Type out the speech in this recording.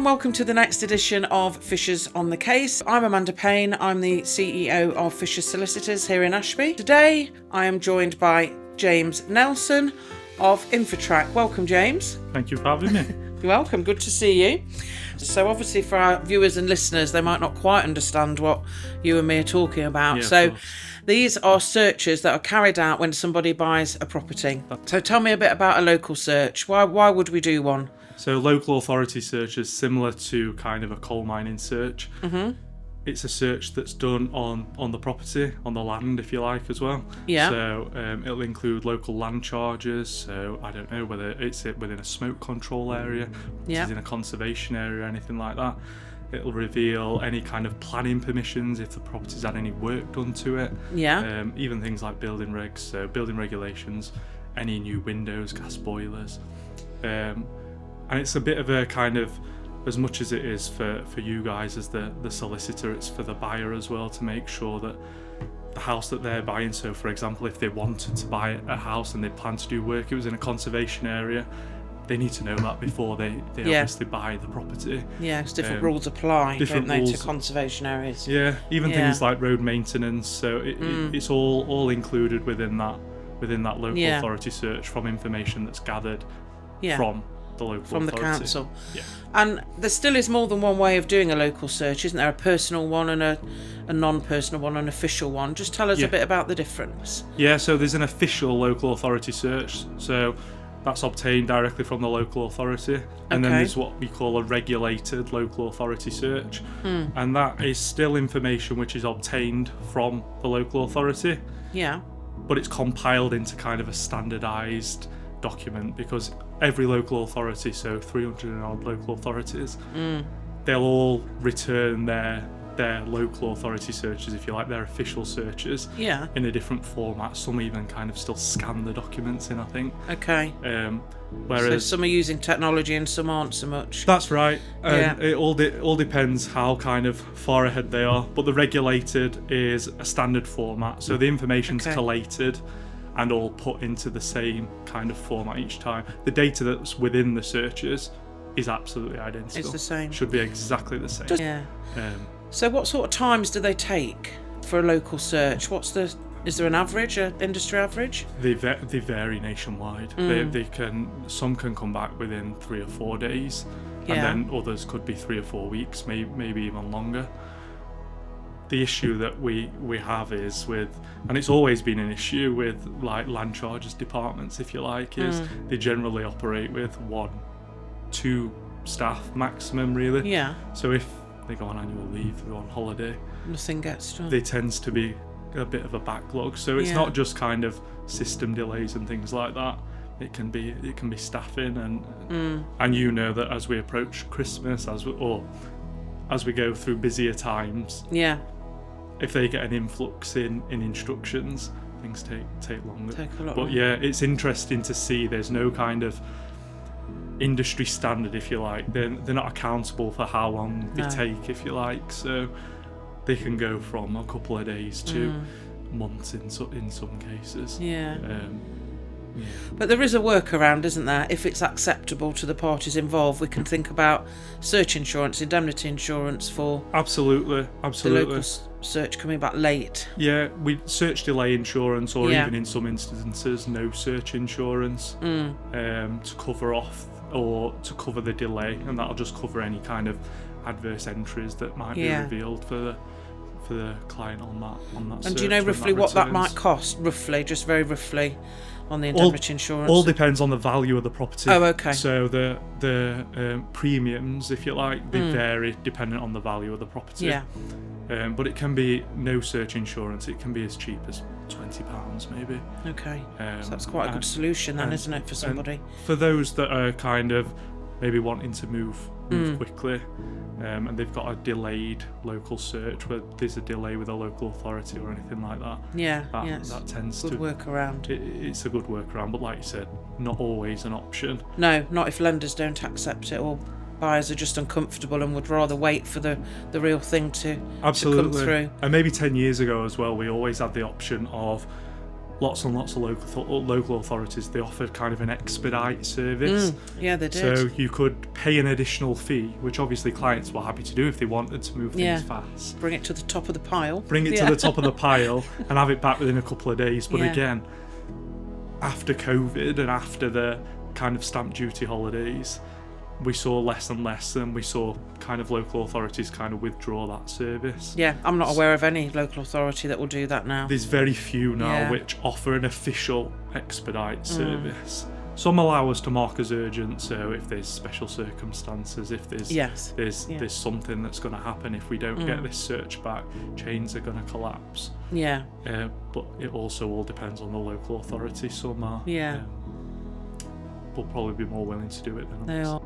welcome to the next edition of Fishers on the Case. I'm Amanda Payne. I'm the CEO of Fishers Solicitors here in Ashby. Today I am joined by James Nelson of Infotrack. Welcome, James. Thank you for having me. You're welcome. Good to see you. So obviously for our viewers and listeners, they might not quite understand what you and me are talking about. Yeah, so these are searches that are carried out when somebody buys a property. So tell me a bit about a local search. Why would we do one? So local authority search is similar to kind of a coal mining search. Mm-hmm. It's a search that's done on the property, on the land, if you like, as well. Yeah. So it'll include local land charges. So I don't know whether it's within a smoke control area, it's in a conservation area, or anything like that. It'll reveal any kind of planning permissions if the property's had any work done to it. Yeah. Even things like building regs, so building regulations, any new windows, gas boilers. And it's a bit of a kind of, as much as it is for you guys as the solicitor, it's for the buyer as well to make sure that the house that they're buying, so for example, if they wanted to buy a house and they plan to do work, it was in a conservation area, they need to know that before they obviously buy the property. Yeah, because different rules apply, don't they, rules to conservation areas. Yeah, even things like road maintenance, so it's all included within that local authority search from information that's gathered from the local from authority. The council. Yeah. And there still is more than one way of doing a local search, isn't there? A personal one and a non-personal one, an official one. Just tell us a bit about the difference. Yeah, so there's an official local authority search, so that's obtained directly from the local authority, and then there's what we call a regulated local authority search, and that is still information which is obtained from the local authority, but it's compiled into kind of a standardised document, because every local authority, so 300 and odd local authorities, they'll all return their local authority searches, if you like, their official searches, in a different format. Some even kind of still scan the documents in, I think. Okay. Whereas so some are using technology and some aren't so much. That's right. It all depends how kind of far ahead they are. But the regulated is a standard format, so the information's collated and all put into the same kind of format each time. The data that's within the searches is absolutely identical. It's the same. Should be exactly the same. So what sort of times do they take for a local search? Is there an average, an industry average? They vary nationwide. Some can come back within 3 or 4 days, and then others could be 3 or 4 weeks, maybe even longer. The issue that we have is and it's always been an issue with like land charges departments, if you like, is they generally operate with 1-2 staff maximum, really. Yeah. So if they go on annual leave, they go on holiday, nothing gets done. There tends to be a bit of a backlog. So it's not just kind of system delays and things like that. It can be staffing and you know that as we approach Christmas, as we go through busier times. Yeah. If they get an influx in instructions, things take longer. Take a lot longer. It's interesting to see there's no kind of industry standard, if you like. They're not accountable for how long they take, if you like. So they can go from a couple of days to months in some cases. But there is a workaround, isn't there? If it's acceptable to the parties involved, we can think about search insurance, indemnity insurance for absolutely the local search coming back late. Yeah, we search delay insurance, or even in some instances no search insurance to cover off or to cover the delay, and that'll just cover any kind of adverse entries that might be revealed for the client on that. And do you know roughly what that might cost? Roughly, just very roughly. On the indemnity insurance? All depends on the value of the property. Oh, okay. So the premiums, if you like, they vary depending on the value of the property. Yeah. But it can be no search insurance. It can be as cheap as £20 maybe. Okay. So that's quite a good solution then, isn't it, for somebody? For those that are kind of maybe wanting to move quickly, and they've got a delayed local search where there's a delay with a local authority or anything like that. That tends to workaround. It's a good workaround, but like you said, not always an option. No, not if lenders don't accept it, or buyers are just uncomfortable and would rather wait for the real thing to come through. And maybe 10 years ago as well, we always had the option of lots and lots of local authorities, they offered kind of an expedite service. Yeah, they did. So you could pay an additional fee, which obviously clients were happy to do if they wanted to move things fast. Bring it to the top of the pile. Bring it to the top of the pile and have it back within a couple of days. But again, after COVID and after the kind of stamp duty holidays, we saw less and less, and we saw kind of local authorities kind of withdraw that service. Yeah, I'm not aware of any local authority that will do that now. There's very few now which offer an official expedite service. Some allow us to mark as urgent, so if there's special circumstances, if there's something that's going to happen, if we don't get this search back, chains are going to collapse. Yeah. But it also all depends on the local authority. Some are. Will probably be more willing to do it than others. They are.